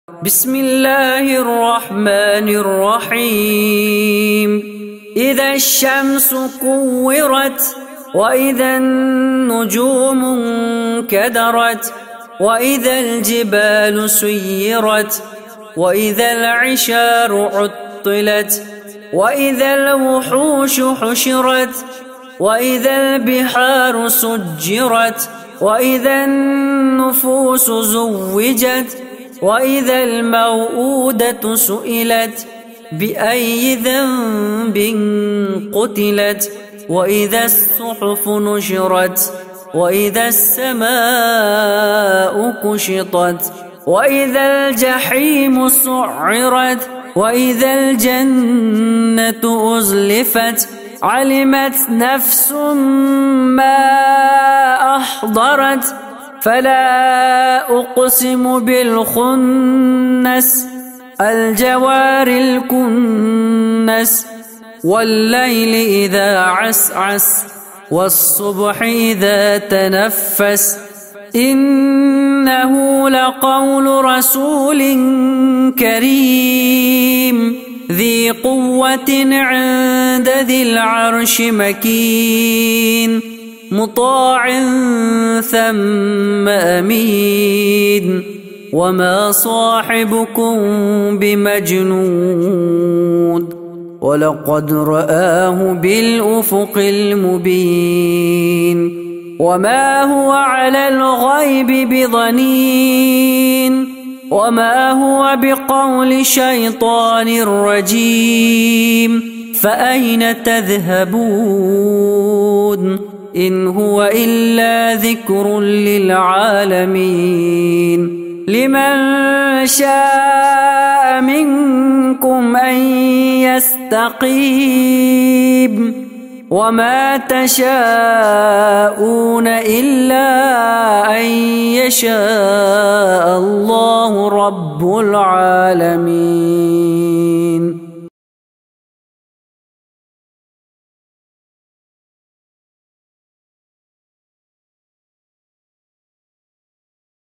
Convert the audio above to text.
بسم الله الرحمن الرحيم. إذا الشمس كورت، وإذا النجوم انكدرت، وإذا الجبال سيرت، وإذا العشار عطلت، وإذا الوحوش حشرت، وإذا البحار سجرت، وإذا النفوس زوجت، وإذا الموءودة سئلت بأي ذنب قتلت، وإذا الصحف نشرت، وإذا السماء كشطت، وإذا الجحيم سعرت، وإذا الجنة أزلفت، علمت نفس ما أحضرت. فلا أقسم بالخنس، الجوار الكنس، والليل إذا عسعس، والصبح إذا تنفس، إنه لقول رسول كريم ذي قوة عند ذي العرش مكين، مطاع ثم أمين، وما صاحبكم بمجنون، ولقد رآه بالأفق المبين، وما هو على الغيب بضنين، وما هو بقول شيطان رجيم. فأين تذهبون؟ إن هو إلا ذكر للعالمين، لمن شاء منكم أن يستقيم، وما تشاءون إلا أن يشاء الله رب العالمين.